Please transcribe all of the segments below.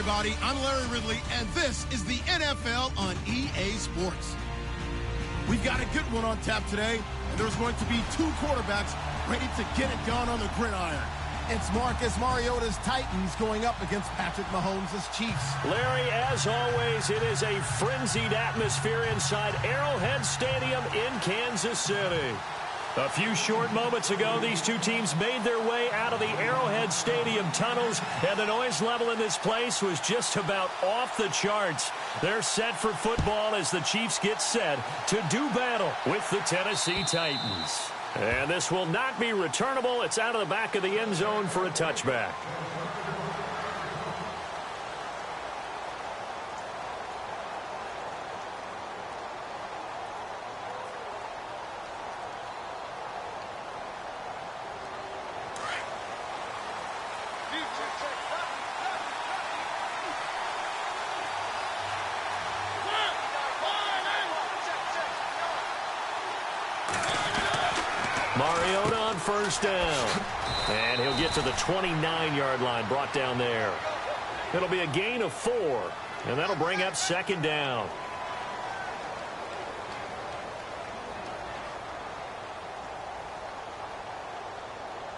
everybody. I'm Larry Ridley, and this is the NFL on EA Sports. We've got a good one on tap today, and there's going to be two quarterbacks ready to get it done on the gridiron. It's Marcus Mariota's Titans going up against Patrick Mahomes' Chiefs. Larry, as always, it is a frenzied atmosphere inside Arrowhead Stadium in Kansas City. A few short moments ago, these two teams made their way out of the Arrowhead Stadium tunnels, and the noise level in this place was just about off the charts. They're set for football as the Chiefs get set to do battle with the Tennessee Titans. And this will not be returnable. It's out of the back of the end zone for a touchback. Mariota on first down. And he'll get to the 29-yard line, brought down there. It'll be a gain of 4, and that'll bring up second down.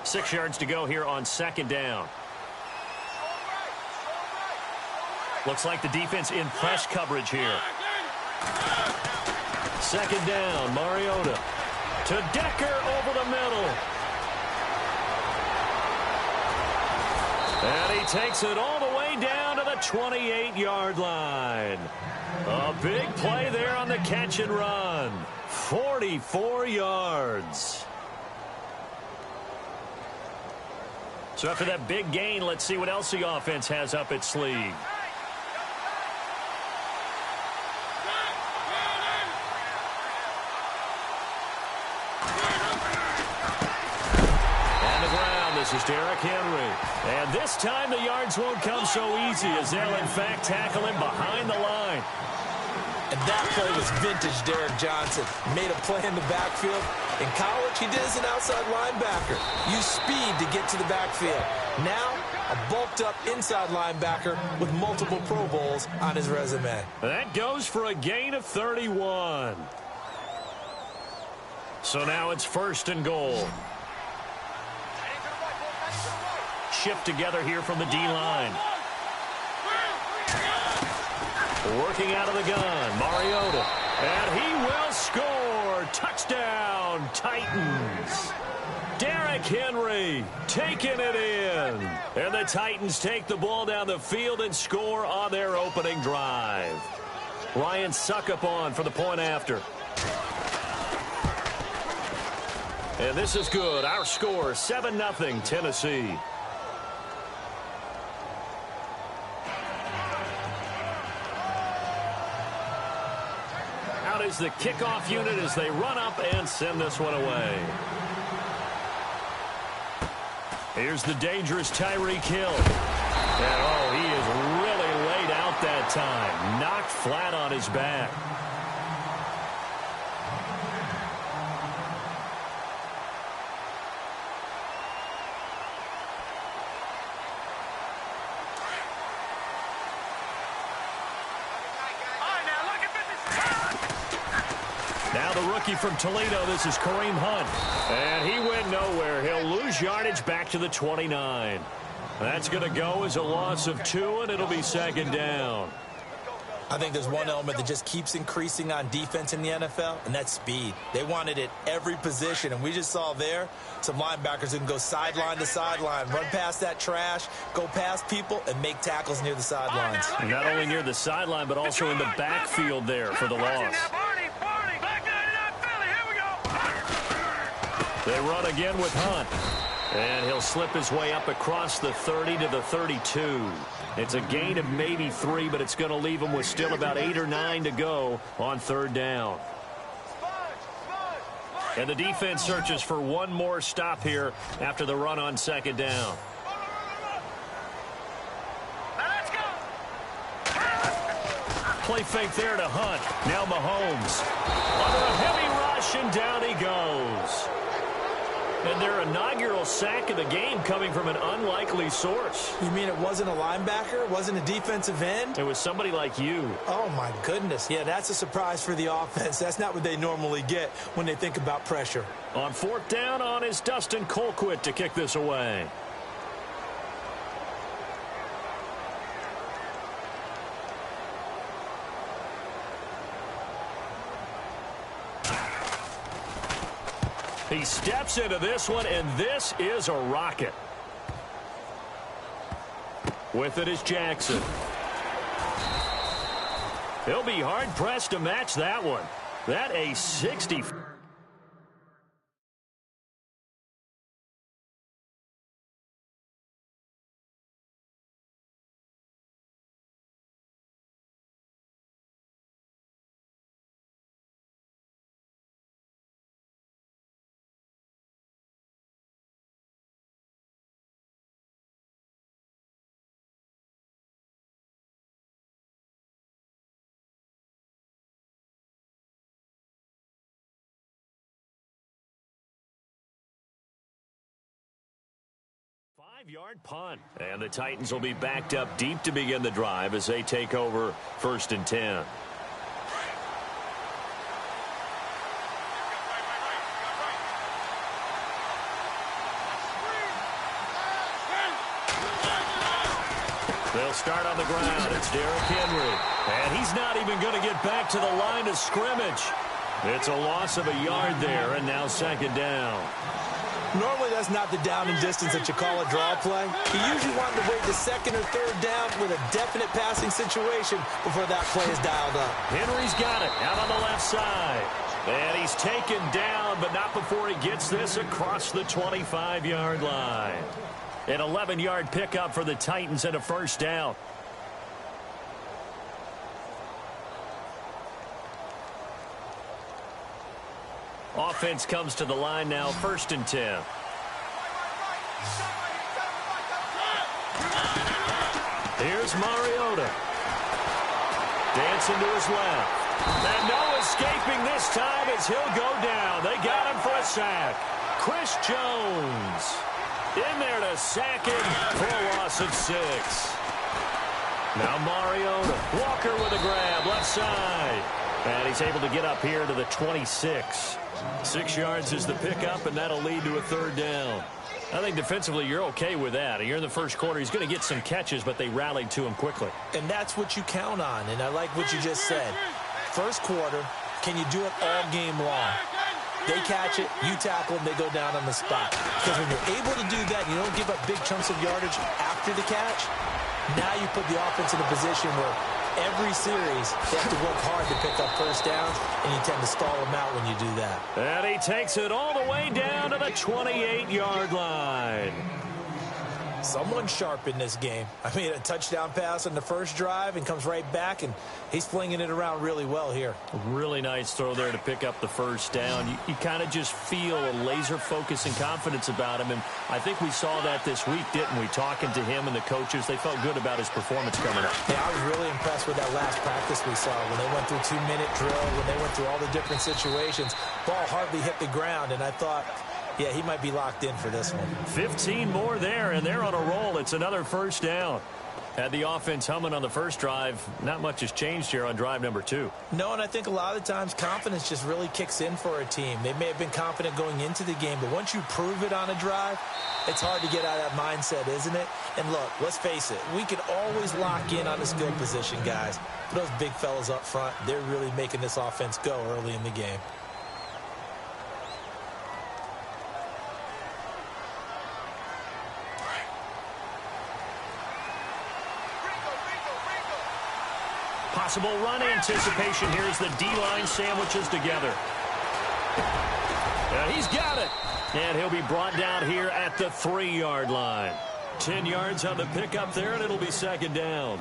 Six yards to go here on second down. Looks like the defense in press coverage here. Second down, Mariota. To Decker over the middle. And he takes it all the way down to the 28-yard line. A big play there on the catch and run. 44 yards. So after that big gain, let's see what else the offense has up its sleeve. This is Derrick Henry. And this time the yards won't come so easy as they'll in fact tackle him behind the line. And that play was vintage Derrick Johnson. Made a play in the backfield. In college, he did as an outside linebacker. Used speed to get to the backfield. Now, a bulked-up inside linebacker with multiple Pro Bowls on his resume. That goes for a gain of 31. So now it's first and goal. Shift together here from the D-line. Working out of the gun, Mariota. And he will score. Touchdown, Titans. Derrick Henry taking it in. And the Titans take the ball down the field and score on their opening drive. Ryan Suckup on for the point after. And this is good. Our score, 7-0 Tennessee. Out is the kickoff unit as they run up and send this one away. Here's the dangerous Tyreek Hill. And oh, he is really laid out that time. Knocked flat on his back. Now the rookie from Toledo, this is Kareem Hunt. And he went nowhere. He'll lose yardage back to the 29. That's going to go as a loss of 2, and it'll be second down. I think there's one element that just keeps increasing on defense in the NFL, and that's speed. They want it at every position, and we just saw there some linebackers who can go sideline to sideline, run past that trash, go past people, and make tackles near the sidelines. And not only near the sideline, but also in the backfield there for the loss. They run again with Hunt. And he'll slip his way up across the 30 to the 32. It's a gain of maybe 3, but it's going to leave him with still about 8 or 9 to go on third down. And the defense searches for one more stop here after the run on second down. Play fake there to Hunt. Now Mahomes. Under a heavy rush, and down he goes. And their inaugural sack of the game coming from an unlikely source. You mean it wasn't a linebacker? It wasn't a defensive end? It was somebody like you. Oh, my goodness. Yeah, that's a surprise for the offense. That's not what they normally get when they think about pressure. On 4th down on is Dustin Colquitt to kick this away. He steps into this one, and this is a rocket. With it is Jackson. He'll be hard-pressed to match that one. That a 60. Five-yard punt. And the Titans will be backed up deep to begin the drive as they take over 1st and 10. They'll start on the ground. It's Derrick Henry. And he's not even going to get back to the line of scrimmage. It's a loss of a yard there, and now 2nd down. Normally, that's not the down and distance that you call a draw play. You usually want to wait the 2nd or 3rd down with a definite passing situation before that play is dialed up. Henry's got it out on the left side. And he's taken down, but not before he gets this across the 25-yard line. An 11-yard pickup for the Titans and a 1st down. Offense comes to the line now, 1st and 10. Here's Mariota. Dancing to his left. And no escaping this time as he'll go down. They got him for a sack. Chris Jones in there to sack him for a loss of 6. Now Mariota. Walker with a grab, left side. And he's able to get up here to the 26. 6 yards is the pickup, and that'll lead to a 3rd down. I think defensively you're okay with that. You're in the 1st quarter. He's going to get some catches, but they rallied to him quickly. And that's what you count on, and I like what you just said. 1st quarter, can you do it all game long? They catch it, you tackle them, they go down on the spot. Because when you're able to do that, you don't give up big chunks of yardage after the catch. Now you put the offense in a position where every series they have to work hard to pick up 1st downs, and you tend to stall them out when you do that. And he takes it all the way down to the 28-yard line. Someone's sharp in this game. I mean, a touchdown pass on the 1st drive and comes right back, and he's flinging it around really well here. Really nice throw there to pick up the 1st down. You kind of just feel a laser focus and confidence about him, and I think we saw that this week, didn't we? Talking to him and the coaches, they felt good about his performance coming up. Yeah, I was really impressed with that last practice we saw when they went through 2-minute drill, when they went through all the different situations. Ball hardly hit the ground, and I thought, yeah, he might be locked in for this one. 15 more there, and they're on a roll. It's another 1st down. Had the offense humming on the 1st drive. Not much has changed here on drive number 2. No, and I think a lot of times confidence just really kicks in for a team. They may have been confident going into the game, but once you prove it on a drive, it's hard to get out of that mindset, isn't it? And look, let's face it, we can always lock in on the skill position, guys. But those big fellas up front, they're really making this offense go early in the game. Possible run anticipation here as the D-line sandwiches together. And he's got it. And he'll be brought down here at the 3-yard line. 10 yards on the pickup there, and it'll be 2nd down.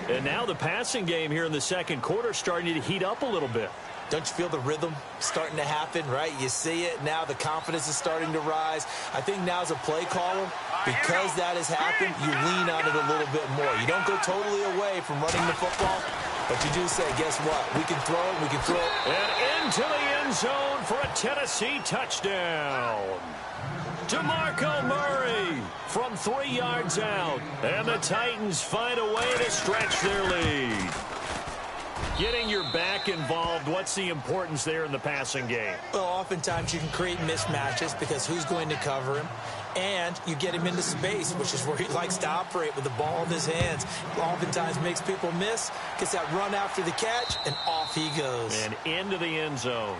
And now the passing game here in the 2nd quarter starting to heat up a little bit. Don't you feel the rhythm starting to happen, right? You see it now. The confidence is starting to rise. I think now's a play caller. Because that has happened, you lean on it a little bit more. You don't go totally away from running the football, but you do say, guess what? We can throw it, we can throw it. And into the end zone down for a Tennessee touchdown. DeMarco Murray from 3 yards out. And the Titans find a way to stretch their lead. Getting your back involved, what's the importance there in the passing game? Well, oftentimes you can create mismatches because who's going to cover him? And you get him into space, which is where he likes to operate with the ball in his hands. Oftentimes makes people miss, gets that run after the catch, and off he goes. And into the end zone.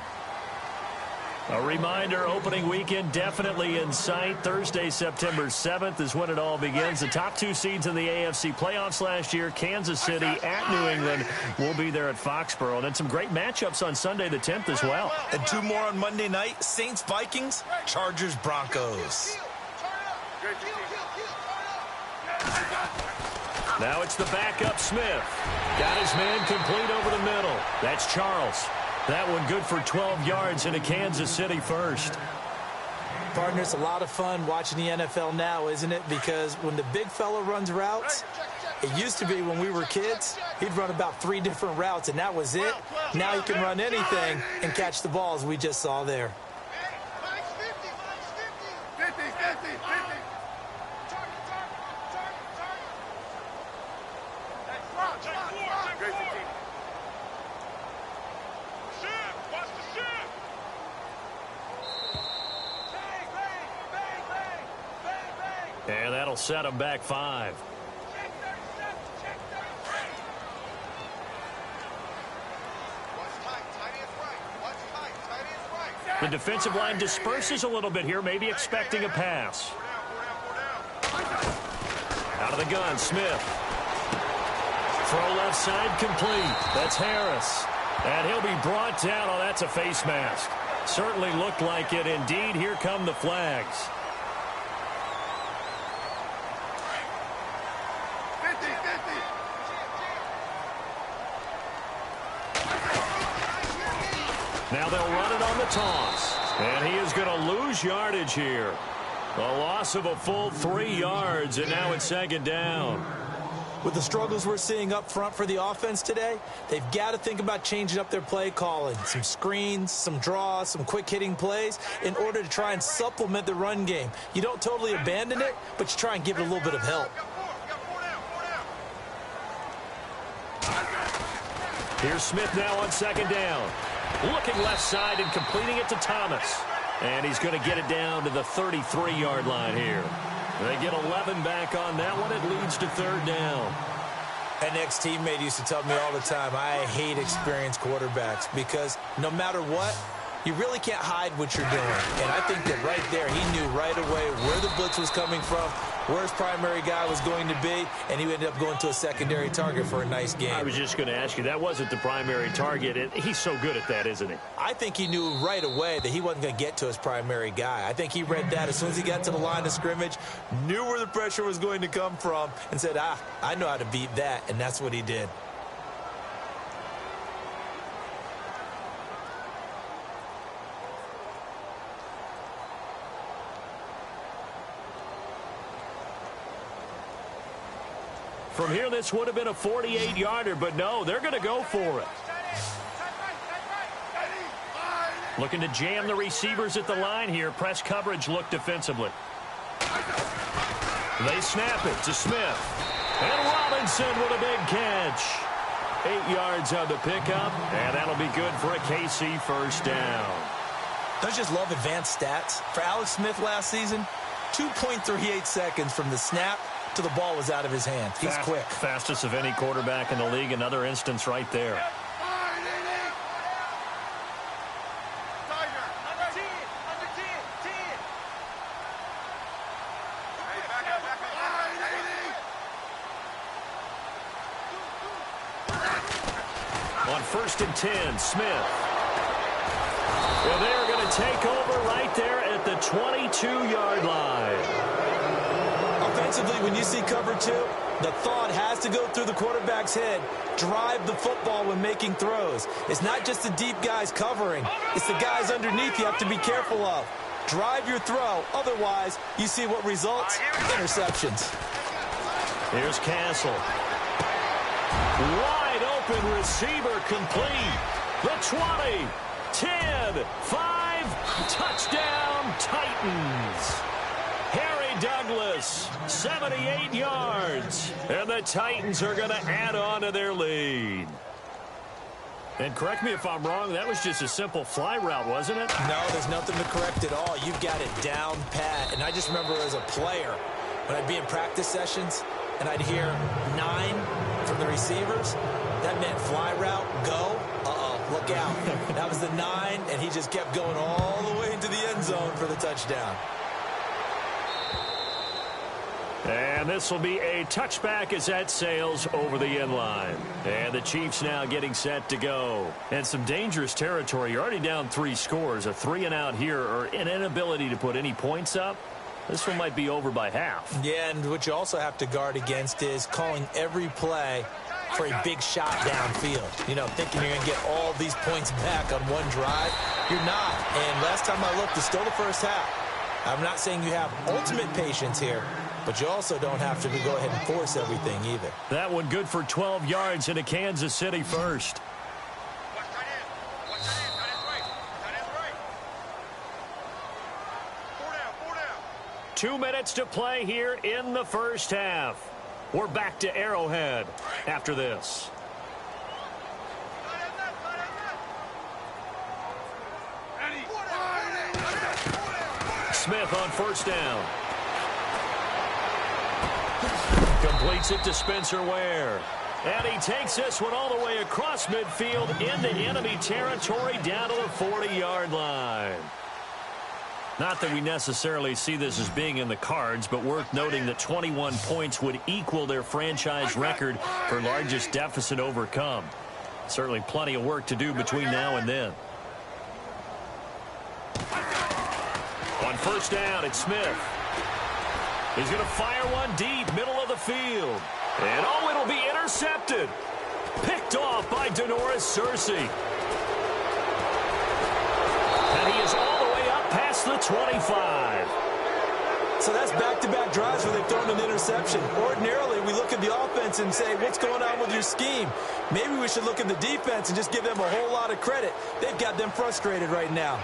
A reminder, opening weekend definitely in sight. Thursday, September 7th is when it all begins. The top 2 seeds in the AFC playoffs last year, Kansas City at New England, will be there at Foxborough. And then some great matchups on Sunday the 10th as well. And 2 more on Monday night, Saints-Vikings, Chargers-Broncos. Now it's the backup Smith. Got his man complete over the middle. That's Charles. That one good for 12 yards into Kansas City first. Partner, it's a lot of fun watching the NFL now, isn't it? Because when the big fella runs routes, it used to be when we were kids, he'd run about 3 different routes, and that was it. Now he can run anything and catch the ball, as we just saw there. And that'll set him back 5. The defensive line disperses a little bit here, maybe expecting a pass. Out of the gun, Smith. Throw left side complete. That's Harris. And he'll be brought down. Oh, that's a face mask. Certainly looked like it. Indeed, here come the flags. Now they'll run it on the toss. And he is going to lose yardage here. A loss of a full 3 yards, and now it's 2nd down. With the struggles we're seeing up front for the offense today, they've got to think about changing up their play calling. Some screens, some draws, some quick-hitting plays in order to try and supplement the run game. You don't totally abandon it, but you try and give it a little bit of help. Here's Smith now on 2nd down. Looking left side and completing it to Thomas. And he's going to get it down to the 33-yard line here. They get 11 back on that one. It leads to 3rd down. An ex-teammate used to tell me all the time, I hate experienced quarterbacks because no matter what, you really can't hide what you're doing. And I think that right there, he knew right away where the blitz was coming from, where his primary guy was going to be, and he ended up going to a secondary target for a nice game. I was just going to ask you, that wasn't the primary target, and he's so good at that, isn't he? I think he knew right away that he wasn't going to get to his primary guy. I think he read that as soon as he got to the line of scrimmage, knew where the pressure was going to come from, and said, I know how to beat that, and that's what he did. From here, this would have been a 48-yarder, but no, they're going to go for it. Looking to jam the receivers at the line here. Press coverage look defensively. They snap it to Smith. And Robinson with a big catch. 8 yards on the pickup, and that'll be good for a KC 1st down. Don't you just love advanced stats? For Alex Smith last season, 2.38 seconds from the snap to the ball was out of his hand. He's quick. Fastest of any quarterback in the league. Another instance right there. On 1st and 10, Smith. Well, they're going to take over right there at the 22-yard line. Offensively, when you see cover 2, the thought has to go through the quarterback's head. Drive the football when making throws. It's not just the deep guys covering. It's the guys underneath you have to be careful of. Drive your throw. Otherwise, you see what results? Interceptions. Here's Castle. Wide open receiver complete. The 20. 10, 5, touchdown Titans. Harry Douglas, 78 yards. And the Titans are going to add on to their lead. And correct me if I'm wrong, that was just a simple fly route, wasn't it? No, there's nothing to correct at all. You've got it down pat. And I just remember as a player, when I'd be in practice sessions and I'd hear 9 from the receivers, that meant fly route, go, look out. That was the 9, and he just kept going all the way into the end zone for the touchdown. And this will be a touchback as that sails over the end line. And the Chiefs now getting set to go. And some dangerous territory. You're already down 3 scores. A 3-and-out here, or an inability to put any points up. This one might be over by half. Yeah, and what you also have to guard against is calling every play for a big shot downfield. You know, thinking you're going to get all these points back on one drive. You're not. And last time I looked, it's still the first half. I'm not saying you have ultimate patience here, but you also don't have to go ahead and force everything either. That one good for 12 yards into Kansas City first. 2 minutes to play here in the first half. We're back to Arrowhead after this. Smith on first down. Completes it to Spencer Ware. And he takes this one all the way across midfield into enemy territory down to the 40-yard line. Not that we necessarily see this as being in the cards, but worth noting that 21 points would equal their franchise record for largest deficit overcome. Certainly plenty of work to do between now and then. On first down, it's Smith. He's going to fire one deep, middle of the field. And oh, it'll be intercepted. Picked off by Denoris Searcy. And he is all the way up past the 25. So that's back-to-back drives where they've thrown an interception. Ordinarily, we look at the offense and say, what's going on with your scheme? Maybe we should look at the defense and just give them a whole lot of credit. They've got them frustrated right now.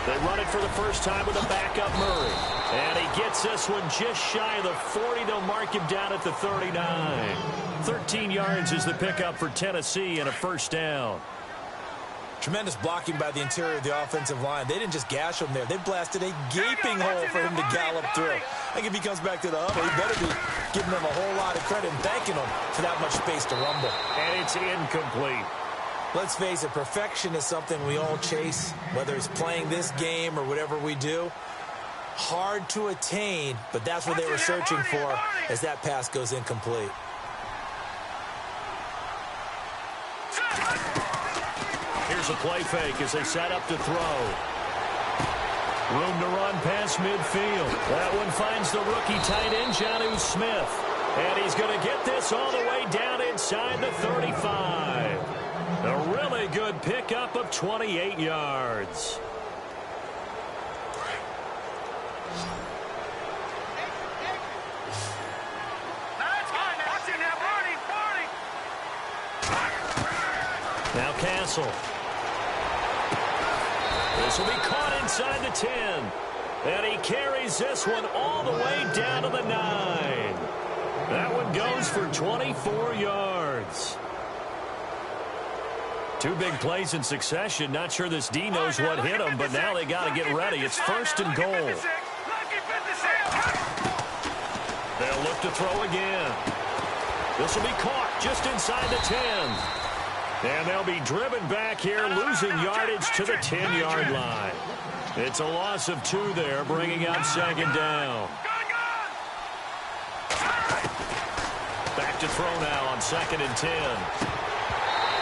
They run it for the first time with a backup Murray. And he gets this one just shy of the 40. They'll mark him down at the 39. 13 yards is the pickup for Tennessee and a first down. Tremendous blocking by the interior of the offensive line. They didn't just gash him there. They blasted a gaping hole for him to gallop through. I think if he comes back to the huddle, he better be giving them a whole lot of credit and thanking them for that much space to rumble. And it's incomplete. Let's face it, perfection is something we all chase, whether it's playing this game or whatever we do. Hard to attain, but that's what they were searching for as that pass goes incomplete. Here's a play fake as they set up to throw. Room to run past midfield. That one finds the rookie tight end, Jonnu Smith. And he's going to get this all the way down inside the 35. A really good pickup of 28 yards. Now Castle. This will be caught inside the 10. And he carries this one all the way down to the 9. That one goes for 24 yards. 2 big plays in succession. Not sure this D knows what hit him, but now they got to get ready. It's first and goal. They'll look to throw again. This will be caught just inside the 10. And they'll be driven back here, losing yardage to the 10-yard line. It's a loss of 2 there, bringing up second down. Back to throw now on second and 10.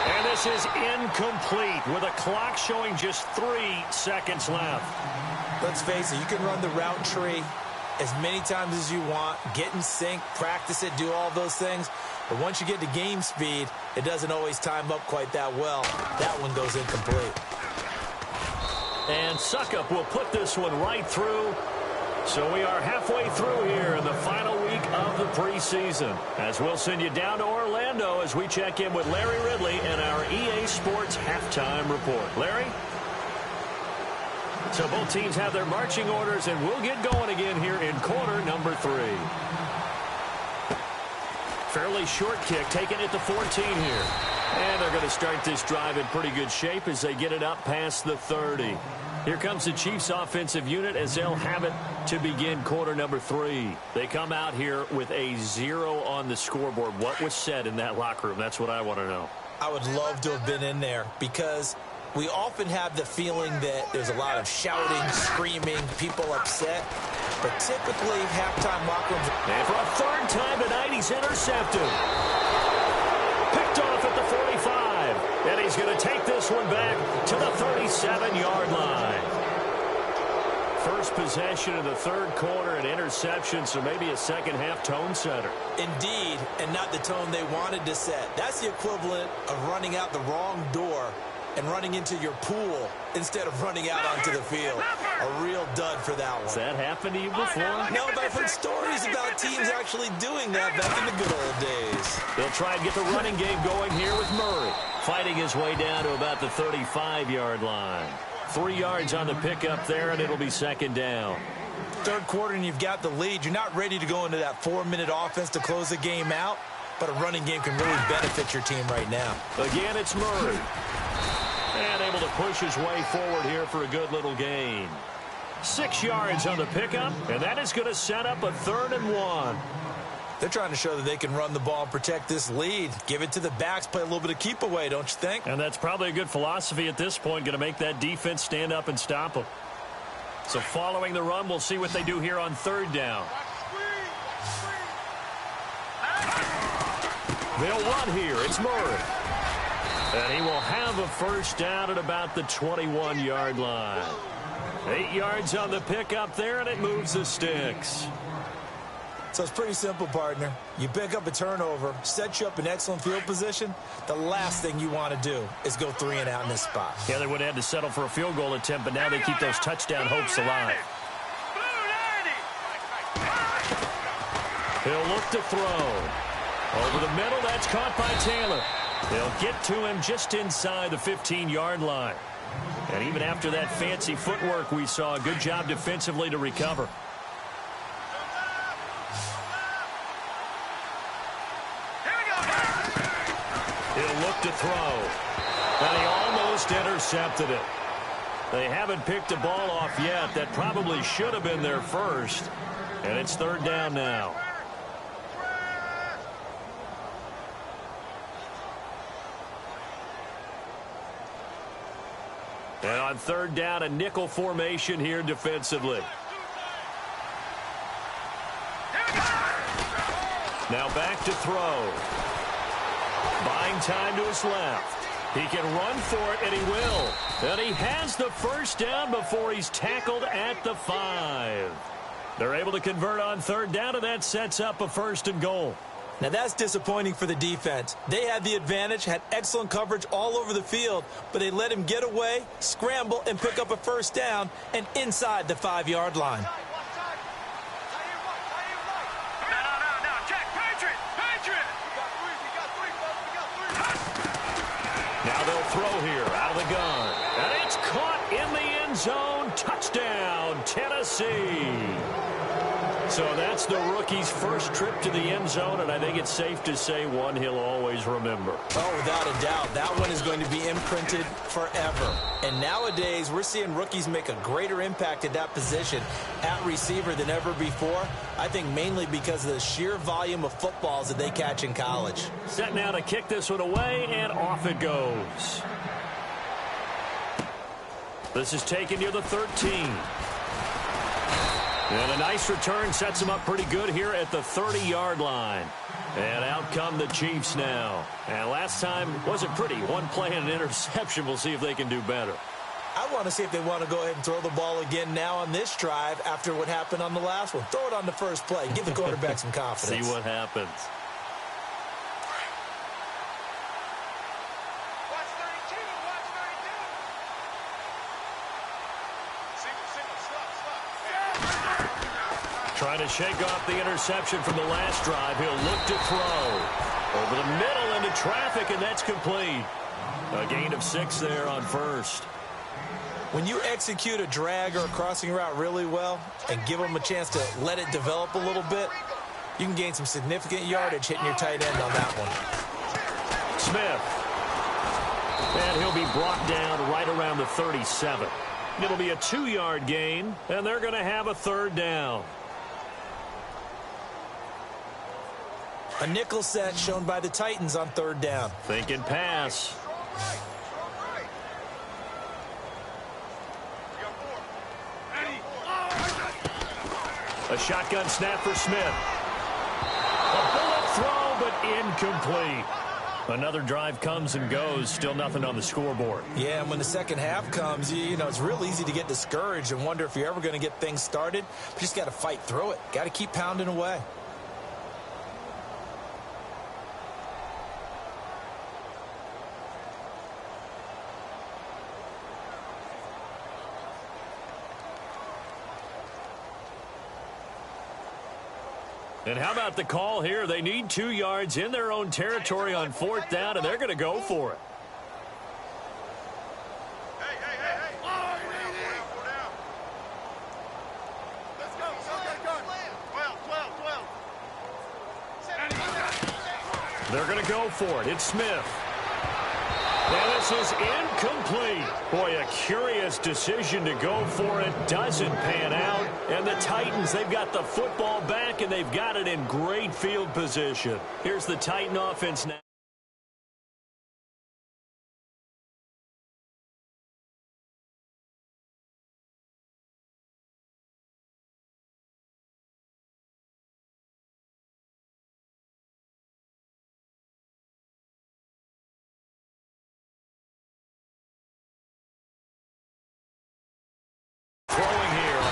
And this is incomplete with a clock showing just 3 seconds left. Let's face it, you can run the route tree as many times as you want, get in sync, practice it, do all those things. But once you get to game speed, it doesn't always time up quite that well. That one goes incomplete. And Suckup will put this one right through. So we are halfway through here in the final week of the preseason, as we'll send you down to Orlando as we check in with Larry Ridley and our EA Sports halftime report. Larry? So both teams have their marching orders, and we'll get going again here in quarter number 3. Fairly short kick, taken at the 14 here. And they're going to start this drive in pretty good shape as they get it up past the 30. Here comes the Chiefs offensive unit as they'll have it to begin quarter number 3. They come out here with a 0 on the scoreboard. What was said in that locker room? That's what I want to know. I would love to have been in there because we often have the feeling that there's a lot of shouting, screaming, people upset. But typically, halftime locker rooms. And for a third time tonight, he's intercepted. Picked off at the 45. And he's going to take this one back to the 37-yard line. First possession of the third quarter, an interception, so maybe a second-half tone setter. Indeed, and not the tone they wanted to set. That's the equivalent of running out the wrong door and running into your pool instead of running out onto the field. A real dud for that one. Has that happened to you before? No, but I've heard stories about teams actually doing that back in the good old days. They'll try and get the running game going here with Murray, fighting his way down to about the 35-yard line. 3 yards on the pickup there, and it'll be second down. Third quarter, and you've got the lead. You're not ready to go into that 4-minute offense to close the game out, but a running game can really benefit your team right now. Again, it's Murray. And able to push his way forward here for a good little gain. 6 yards on the pickup, and that is going to set up a 3rd and 1. They're trying to show that they can run the ball and protect this lead. Give it to the backs, play a little bit of keep away, don't you think? And that's probably a good philosophy at this point, going to make that defense stand up and stop them. So following the run, we'll see what they do here on 3rd down. They'll run here. It's Murray. And he will have a first down at about the 21-yard line. 8 yards on the pickup there, and it moves the sticks. So it's pretty simple, partner. You pick up a turnover, set you up in excellent field position. The last thing you want to do is go 3 and out in this spot. Yeah, they would have had to settle for a field goal attempt, but now they keep those touchdown hopes alive. He'll look to throw. Over the middle, that's caught by Taylor. They'll get to him just inside the 15-yard line. And even after that fancy footwork we saw, a good job defensively to recover. He'll look to throw. And he almost intercepted it. They haven't picked a ball off yet. That probably should have been their first. And it's 3rd down now. And on 3rd down, a nickel formation here defensively. Now back to throw. Buying time to his left. He can run for it, and he will. And he has the first down before he's tackled at the 5. They're able to convert on 3rd down, and that sets up a 1st and goal. Now that's disappointing for the defense. They had the advantage, had excellent coverage all over the field, but they let him get away, scramble, and pick up a first down, and inside the 5-yard line. Now they'll throw here out of the gun. And it's caught in the end zone. Touchdown, Tennessee. So that's the rookie's first trip to the end zone, and I think it's safe to say one he'll always remember. Oh, without a doubt. That one is going to be imprinted forever. And nowadays, we're seeing rookies make a greater impact at that position at receiver than ever before. I think mainly because of the sheer volume of footballs that they catch in college. Set now to kick this one away, and off it goes. This is taken near the 13. And a nice return sets them up pretty good here at the 30-yard line. And out come the Chiefs now. And last time wasn't pretty. One play and an interception. We'll see if they can do better. I want to see if they want to go ahead and throw the ball again now on this drive after what happened on the last one. Throw it on the first play. Give the quarterback some confidence. See what happens. Trying to shake off the interception from the last drive. He'll look to throw. Over the middle into traffic, and that's complete. A gain of 6 there on first. When you execute a drag or a crossing route really well and give them a chance to let it develop a little bit, you can gain some significant yardage hitting your tight end on that one. Smith. And he'll be brought down right around the 37. It'll be a 2-yard gain, and they're going to have a third down. A nickel set shown by the Titans on third down. Thinking pass. A shotgun snap for Smith. A bullet throw, but incomplete. Another drive comes and goes. Still nothing on the scoreboard. Yeah, and when the second half comes, you know, it's real easy to get discouraged and wonder if you're ever going to get things started. But you just got to fight through it. Got to keep pounding away. And how about the call here? They need 2 yards in their own territory on fourth down, and they're going to go for it. They're going to go for it. It's Smith. And this is incomplete. Boy, a curious decision to go for it. Doesn't pan out. And the Titans, they've got the football back, and they've got it in great field position. Here's the Titan offense now.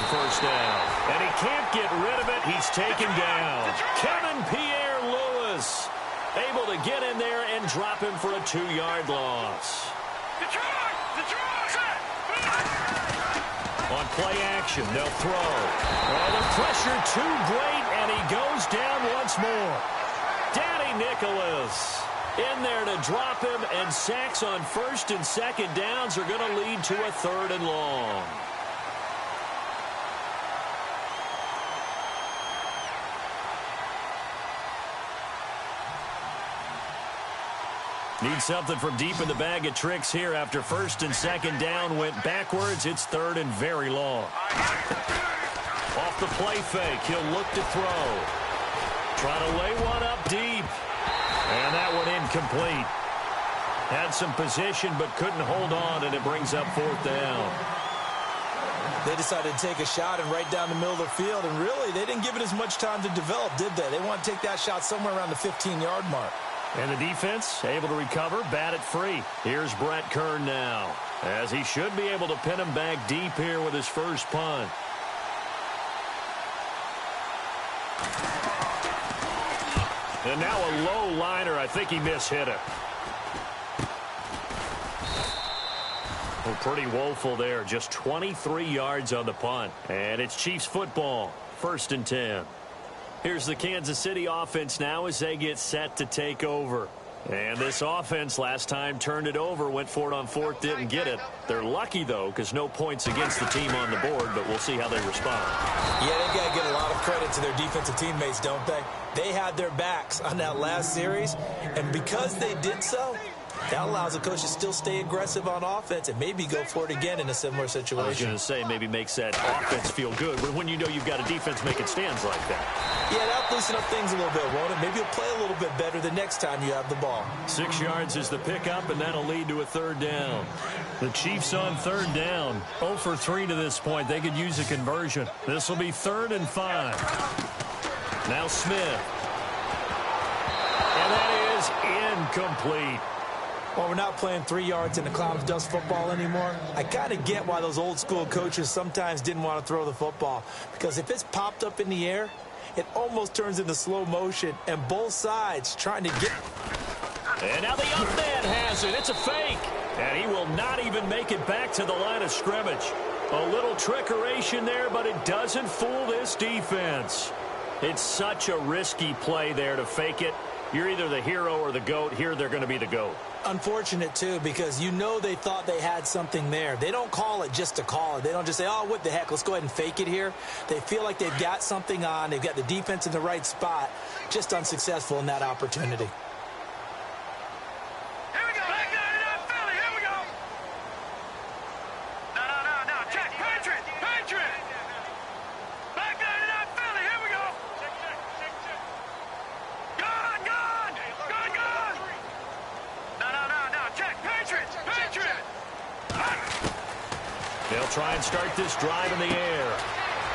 First down. And he can't get rid of it. He's taken down. Kevin Pierre-Louis able to get in there and drop him for a 2-yard loss. On play action, they'll throw. Oh, the pressure too great, and he goes down once more. Danny Nicholas in there to drop him, and sacks on first and second downs are going to lead to a 3rd and long. Need something from deep in the bag of tricks here after first and second down went backwards. It's 3rd and very long. Off the play fake, he'll look to throw. Try to lay one up deep. And that one incomplete. Had some position but couldn't hold on, and it brings up 4th down. They decided to take a shot and right down the middle of the field, and really they didn't give it as much time to develop, did they? They want to take that shot somewhere around the 15-yard mark. And the defense able to recover, bat it free. Here's Brett Kern now, as he should be able to pin him back deep here with his first punt. And now a low liner. I think he mishit it. Well, pretty woeful there. Just 23 yards on the punt. And it's Chiefs football. 1st and 10. Here's the Kansas City offense now as they get set to take over. And this offense last time turned it over, went for it on 4th, didn't get it. They're lucky, though, because no points against the team on the board, but we'll see how they respond. Yeah, they've got to give a lot of credit to their defensive teammates, don't they? They had their backs on that last series, and because they did so, that allows the coach to still stay aggressive on offense and maybe go for it again in a similar situation. I was going to say maybe makes that offense feel good, but when you know you've got a defense making stands like that. Yeah, that'll loosen up things a little bit, won't it? Maybe you'll play a little bit better the next time you have the ball. 6 yards is the pickup, and that'll lead to a 3rd down. The Chiefs on 3rd down. 0 for 3 to this point. They could use a conversion. This will be 3rd and 5. Now Smith. And that is incomplete. Well, we're not playing 3 yards in the cloud of dust football anymore. I kind of get why those old school coaches sometimes didn't want to throw the football. Because if it's popped up in the air, it almost turns into slow motion, and both sides trying to get... And now the up man has it. It's a fake. And he will not even make it back to the line of scrimmage. A little trickeration there, but it doesn't fool this defense. It's such a risky play there to fake it. You're either the hero or the GOAT. Here they're going to be the GOAT. Unfortunate, too, because you know they thought they had something there. They don't call it just to call it. They don't just say, oh, what the heck, let's go ahead and fake it here. They feel like they've got something on. They've got the defense in the right spot. Just unsuccessful in that opportunity. They'll try and start this drive in the air.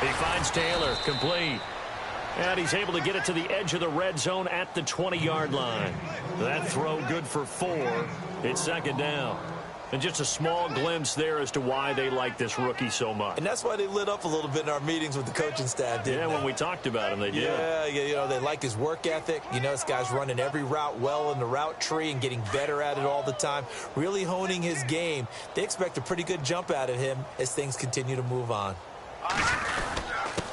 He finds Taylor, complete. And he's able to get it to the edge of the red zone at the 20-yard line. That throw good for 4. It's second down. And just a small glimpse there as to why they like this rookie so much. And that's why they lit up a little bit in our meetings with the coaching staff, didn't they? When we talked about him, they did. Yeah, you know, they like his work ethic. You know, this guy's running every route well in the route tree and getting better at it all the time, really honing his game. They expect a pretty good jump out of him as things continue to move on.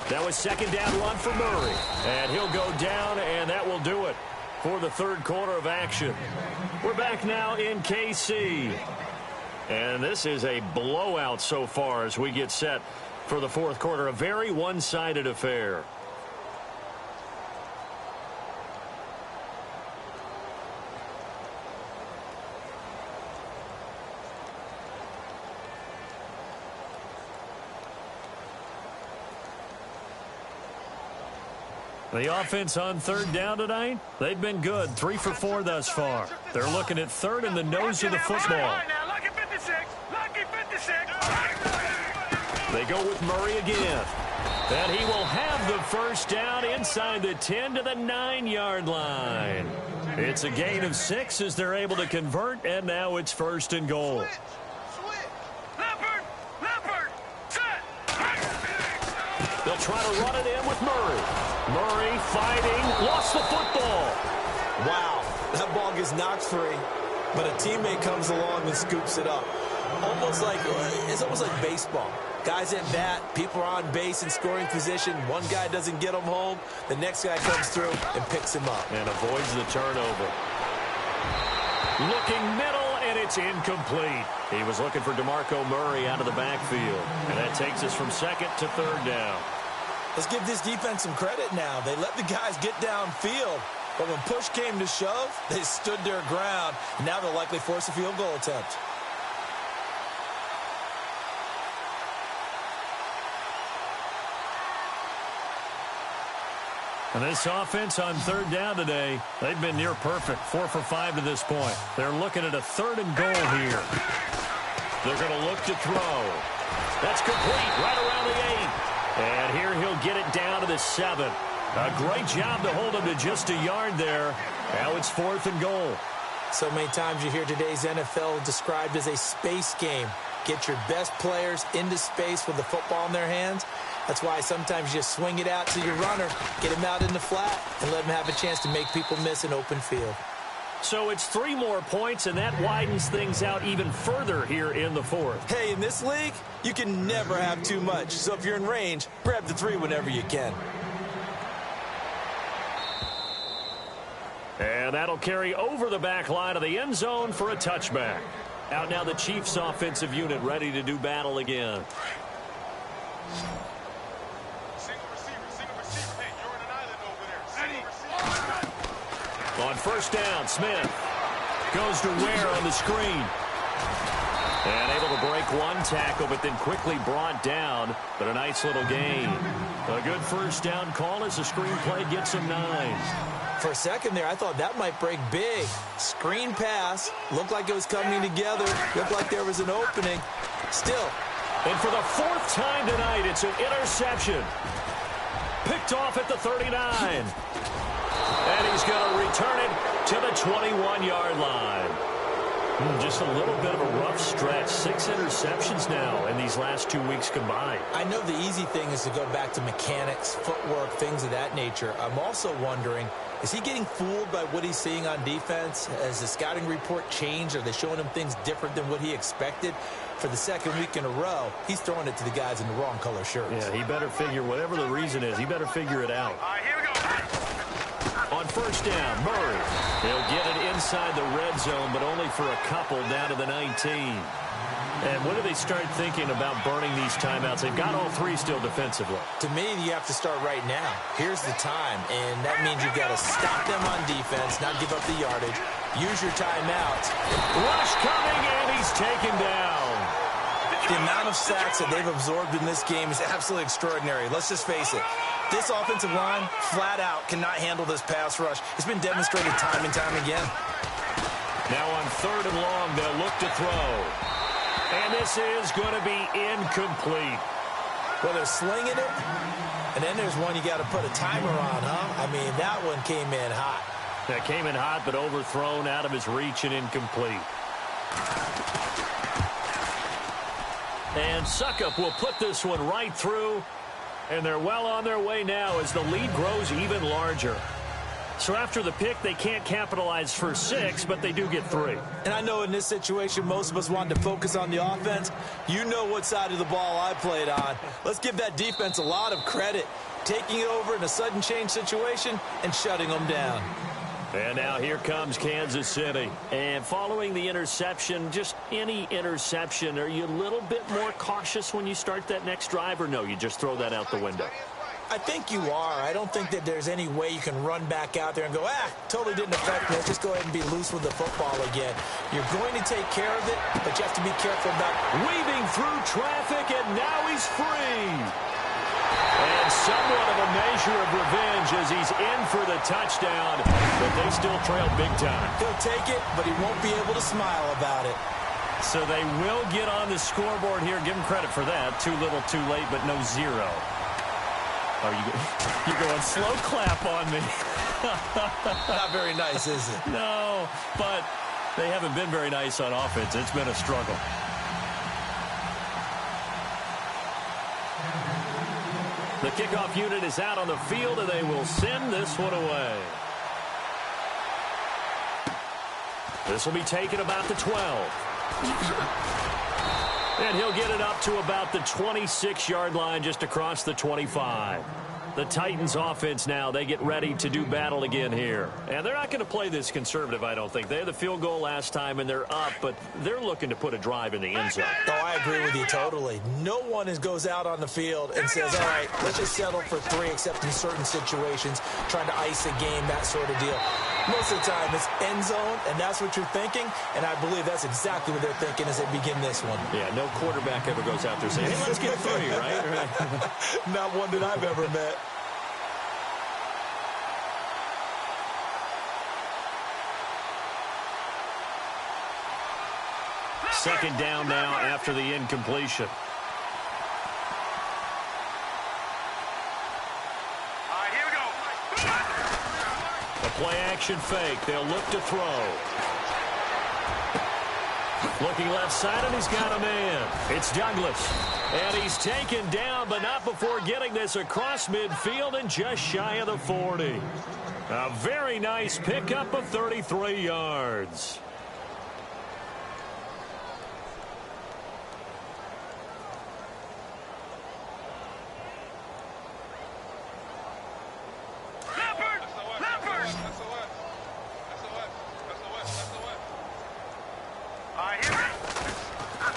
That was second down run for Murray. And he'll go down, and that will do it for the third quarter of action. We're back now in KC. And this is a blowout so far as we get set for the fourth quarter. A very one-sided affair. The offense on third down tonight, they've been good. 3 for 4 thus far. They're looking at third in the nose of the football. They go with Murray again. And he will have the first down inside the 10 to the 9-yard line. It's a gain of 6 as they're able to convert, and now it's first and goal. They'll try to run it in with Murray. Murray fighting, lost the football. Wow, that ball gets knocked free, but a teammate comes along and scoops it up. It's almost like baseball. Guys at bat, people are on base in scoring position. One guy doesn't get him home. The next guy comes through and picks him up. And avoids the turnover. Looking middle, and it's incomplete. He was looking for DeMarco Murray out of the backfield. And that takes us from second to third down. Let's give this defense some credit now. They let the guys get downfield. But when push came to shove, they stood their ground. And now they'll likely force a field goal attempt. And this offense on third down today, they've been near perfect. 4 for 5 to this point. They're looking at a third and goal here. They're going to look to throw. That's complete right around the 8. And here he'll get it down to the 7. A great job to hold him to just a yard there. Now it's 4th and goal. So many times you hear today's NFL described as a space game. Get your best players into space with the football in their hands. That's why sometimes you just swing it out to your runner, get him out in the flat, and let him have a chance to make people miss an open field. So it's 3 more points, and that widens things out even further here in the fourth. Hey, in this league, you can never have too much. So if you're in range, grab the 3 whenever you can. And that'll carry over the back line of the end zone for a touchback. Out now the Chiefs offensive unit ready to do battle again. On first down, Smith goes to Ware on the screen. And able to break one tackle, but then quickly brought down. But a nice little gain. A good first down call as the screen play gets him 9. For a second there, I thought that might break big. Screen pass. Looked like it was coming together. Looked like there was an opening. Still. And for the 4th time tonight, it's an interception. Picked off at the 39. And he's going to return it to the 21-yard line. Just a little bit of a rough stretch. 6 interceptions now in these these last 2 weeks combined. I know the easy thing is to go back to mechanics, footwork, things of that nature. I'm also wondering, is he getting fooled by what he's seeing on defense? Has the scouting report changed? Are they showing him things different than what he expected? For the second week in a row, he's throwing it to the guys in the wrong color shirts. Yeah, he better figure, whatever the reason is, he better figure it out. All right, here we go. On first down, Murray. He'll get it inside the red zone, but only for a couple down to the 19. And when do they start thinking about burning these timeouts? They've got all three still defensively. To me, you have to start right now. Here's the time, and that means you've got to stop them on defense, not give up the yardage. Use your timeouts. Rush coming, and he's taken down. The amount of sacks that they've absorbed in this game is absolutely extraordinary. Let's just face it. This offensive line, flat out, cannot handle this pass rush. It's been demonstrated time and time again. Now on 3rd and long, they'll look to throw. And this is going to be incomplete. Well, they're slinging it, and then there's one you got to put a timer on, huh? I mean, that one came in hot. That came in hot, but overthrown, out of his reach, and incomplete. And Suckup will put this one right through, and they're well on their way now as the lead grows even larger. So after the pick, they can't capitalize for 6, but they do get 3. And I know in this situation, most of us wanted to focus on the offense. You know what side of the ball I played on. Let's give that defense a lot of credit, taking it over in a sudden change situation and shutting them down. And now here comes Kansas City. And following the interception, just any interception, are you a little bit more cautious when you start that next drive, or no, you just throw that out the window? I think you are. I don't think that there's any way you can run back out there and go, totally didn't affect me. Let's just go ahead and be loose with the football again. You're going to take care of it, but you have to be careful about weaving through traffic, and now he's free. And somewhat of a measure of revenge as he's in for the touchdown, but they still trail big time. He'll take it, but he won't be able to smile about it. So they will get on the scoreboard here. Give him credit for that. Too little, too late, but no 0. Oh, you're going slow clap on me. Not very nice, is it? No, but they haven't been very nice on offense. It's been a struggle. The kickoff unit is out on the field, and they will send this one away. This will be taken about the 12. And he'll get it up to about the 26-yard line, just across the 25. The Titans offense now, they get ready to do battle again here. And they're not going to play this conservative, I don't think. They had the field goal last time, and they're up, but they're looking to put a drive in the end zone. Oh, I agree with you totally. No one goes out on the field and says, all right, let's just settle for 3, except in certain situations, trying to ice a game, that sort of deal. Most of the time, it's end zone, and that's what you're thinking, and I believe that's exactly what they're thinking as they begin this one. Yeah, no quarterback ever goes out there saying, hey, let's get 3, right? Not one that I've ever met. Second down now after the incompletion. All right, here we go. A play-action fake. They'll look to throw. Looking left side, and he's got a man. It's Douglas. And he's taken down, but not before getting this across midfield and just shy of the 40. A very nice pickup of 33 yards.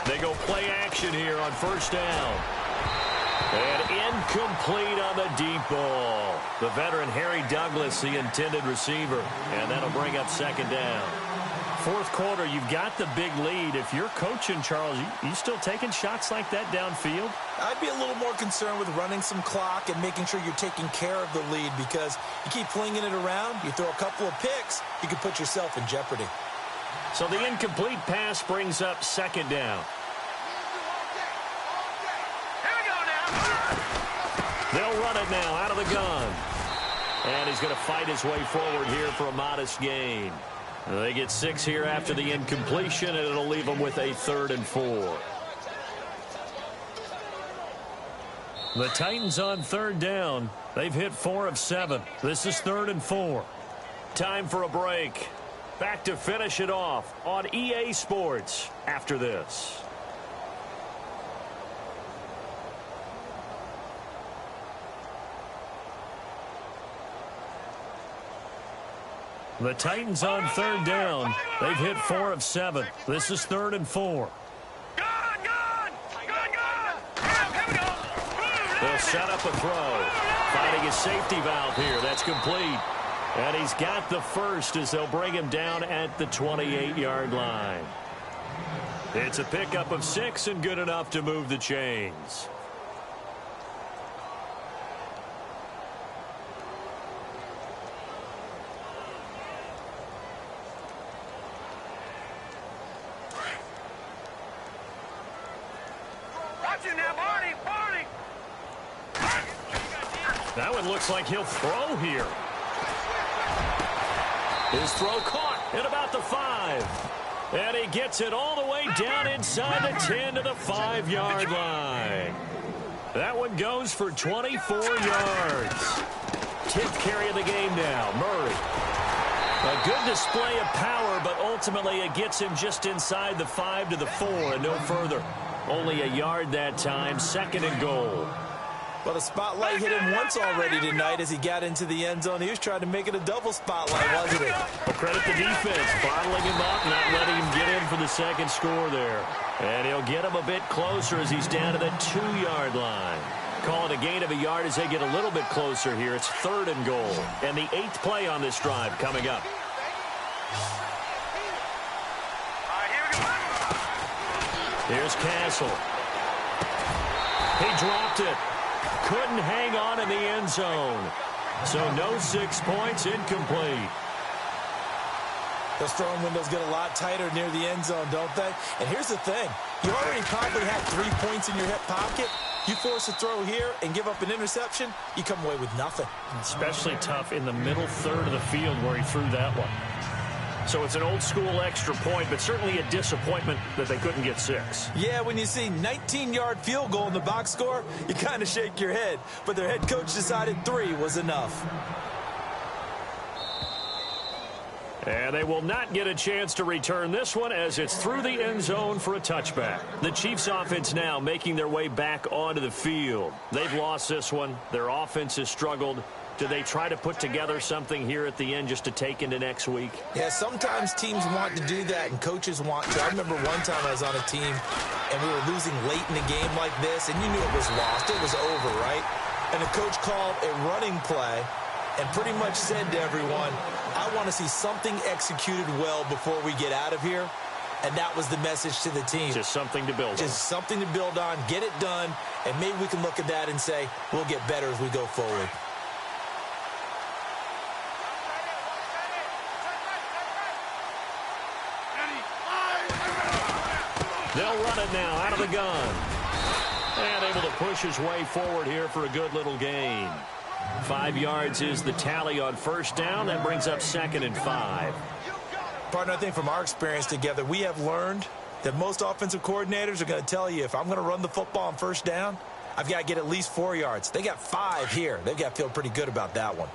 They go play action here on first down. And incomplete on the deep ball. The veteran Harry Douglas, the intended receiver. And that'll bring up second down. Fourth quarter, you've got the big lead. If you're coaching, Charles, you still taking shots like that downfield? I'd be a little more concerned with running some clock and making sure you're taking care of the lead, because you keep flinging it around, you throw a couple of picks, you could put yourself in jeopardy. So the incomplete pass brings up second down. They'll run it now out of the gun. And he's going to fight his way forward here for a modest gain. They get 6 here after the incompletion, and it'll leave them with a 3rd and 4. The Titans on third down. They've hit 4 of 7. This is 3rd and 4. Time for a break. Back to finish it off on EA Sports after this. The Titans on third down. They've hit 4 of 7. This is 3rd and 4. They'll set up a throw. Finding a safety valve here. That's complete. And he's got the first as they'll bring him down at the 28-yard line. It's a pickup of 6 and good enough to move the chains. That one looks like he'll throw here. His throw caught at about the 5. And he gets it all the way down inside the 10 to the 5-yard line. That one goes for 24 yards. 10th carry of the game now. Murray. A good display of power, but ultimately it gets him just inside the 5 to the 4 and no further. Only a yard that time. 2nd and goal. Well, the spotlight hit him once already tonight as he got into the end zone. He was trying to make it a double spotlight, wasn't it? Well, credit the defense, bottling him up, not letting him get in for the second score there. And he'll get him a bit closer as he's down to the 2-yard line. Call it a gain of a yard as they get a little bit closer here. It's 3rd and goal. And the 8th play on this drive coming up. Here's Castle. He dropped it. Couldn't hang on in the end zone. So no 6 points, incomplete. Those throwing windows get a lot tighter near the end zone, don't they? And here's the thing. You already probably have 3 points in your hip pocket. You force a throw here and give up an interception, you come away with nothing. Especially tough in the middle third of the field where he threw that one. So it's an old-school extra point, but certainly a disappointment that they couldn't get 6. Yeah, when you see 19-yard field goal in the box score, you kind of shake your head. But their head coach decided 3 was enough. And they will not get a chance to return this one as it's through the end zone for a touchback. The Chiefs offense now making their way back onto the field. They've lost this one. Their offense has struggled. Do they try to put together something here at the end just to take into next week? Yeah, sometimes teams want to do that and coaches want to. I remember one time I was on a team and we were losing late in a game like this and you knew it was lost. It was over, right? And the coach called a running play and pretty much said to everyone, I want to see something executed well before we get out of here. And that was the message to the team. Just something to build on. Just something to build on, get it done, and maybe we can look at that and say, we'll get better as we go forward. They'll run it now out of the gun. And able to push his way forward here for a good little gain. 5 yards is the tally on first down. That brings up 2nd and 5. Partner, I think from our experience together, we have learned that most offensive coordinators are going to tell you, if I'm going to run the football on first down, I've got to get at least 4 yards. They got 5 here. They've got to feel pretty good about that one.